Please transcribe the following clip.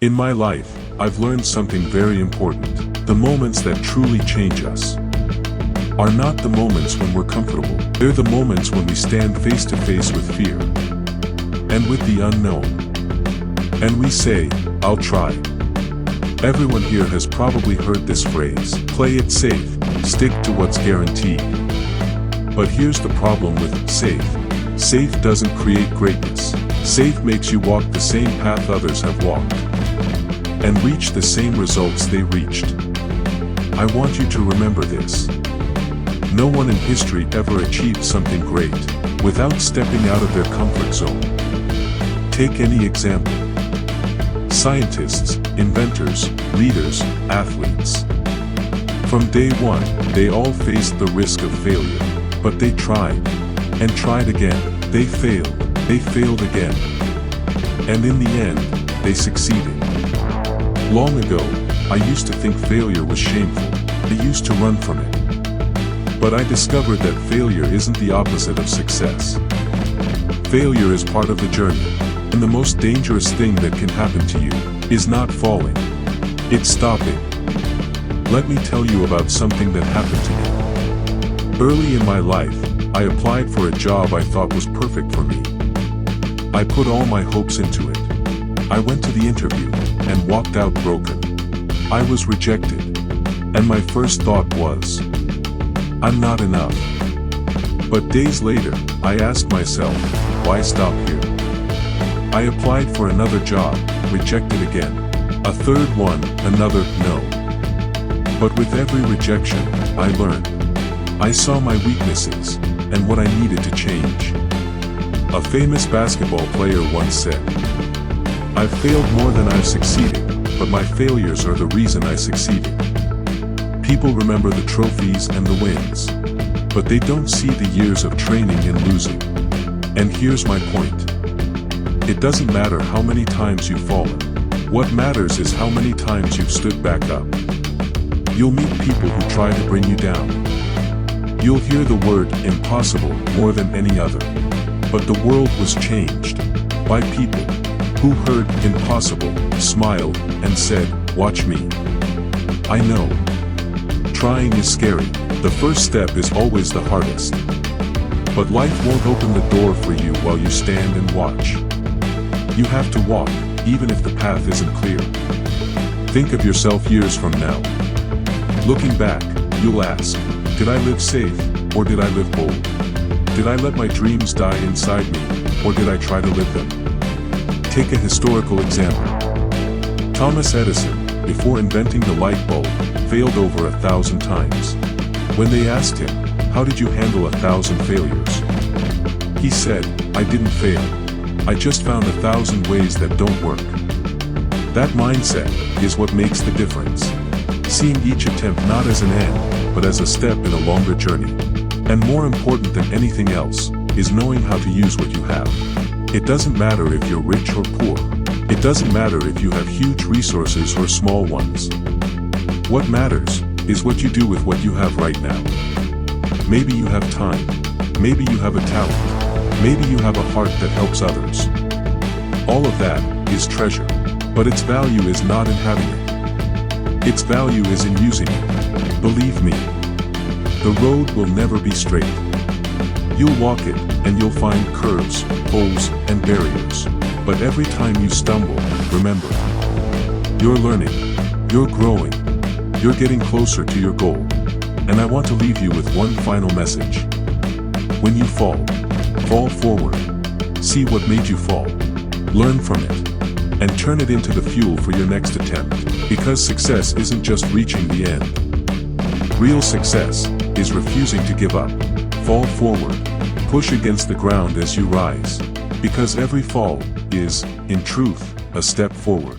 In my life, I've learned something very important. The moments that truly change us are not the moments when we're comfortable. They're the moments when we stand face to face with fear and with the unknown. And we say, I'll try. Everyone here has probably heard this phrase, play it safe, stick to what's guaranteed. But here's the problem with safe. Safe doesn't create greatness. Safe makes you walk the same path others have walked and reach the same results they reached. I want you to remember this. No one in history ever achieved something great without stepping out of their comfort zone. Take any example. Scientists, inventors, leaders, athletes. From day one, they all faced the risk of failure, but they tried and tried again. They failed again. And in the end, they succeeded. Long ago, I used to think failure was shameful. I used to run from it. But I discovered that failure isn't the opposite of success. Failure is part of the journey, and the most dangerous thing that can happen to you is not falling. It's stopping. Let me tell you about something that happened to me. Early in my life, I applied for a job I thought was perfect for me. I put all my hopes into it. I went to the interview and walked out broken. I was rejected, and my first thought was, I'm not enough. But days later, I asked myself, why stop here? I applied for another job, rejected again. A third one, another no. But with every rejection, I learned. I saw my weaknesses and what I needed to change. A famous basketball player once said, I've failed more than I've succeeded, but my failures are the reason I succeeded. People remember the trophies and the wins, but they don't see the years of training and losing. And here's my point. It doesn't matter how many times you've fallen. What matters is how many times you've stood back up. You'll meet people who try to bring you down. You'll hear the word impossible more than any other. But the world was changed by people who heard impossible, smiled, and said, watch me. I know. Trying is scary. The first step is always the hardest. But life won't open the door for you while you stand and watch. You have to walk, even if the path isn't clear. Think of yourself years from now. Looking back, you'll ask, did I live safe, or did I live bold? Did I let my dreams die inside me, or did I try to live them? Take a historical example. Thomas Edison, before inventing the light bulb, failed over 1,000 times. When they asked him, how did you handle 1,000 failures? He said, I didn't fail. I just found 1,000 ways that don't work. That mindset is what makes the difference. Seeing each attempt not as an end, but as a step in a longer journey. And more important than anything else, is knowing how to use what you have. It doesn't matter if you're rich or poor. It doesn't matter if you have huge resources or small ones. What matters is what you do with what you have right now. Maybe you have time. Maybe you have a talent. Maybe you have a heart that helps others. All of that is treasure, but its value is not in having it. Its value is in using it. Believe me, the road will never be straight. You'll walk it, and you'll find curves, holes, and barriers. But every time you stumble, remember, you're learning, you're growing, you're getting closer to your goal. And I want to leave you with one final message. When you fall forward. See what made you fall. Learn from it. And turn it into the fuel for your next attempt. Because success isn't just reaching the end. Real success is refusing to give up. Fall forward. Push against the ground as you rise. Because every fall is, in truth, a step forward.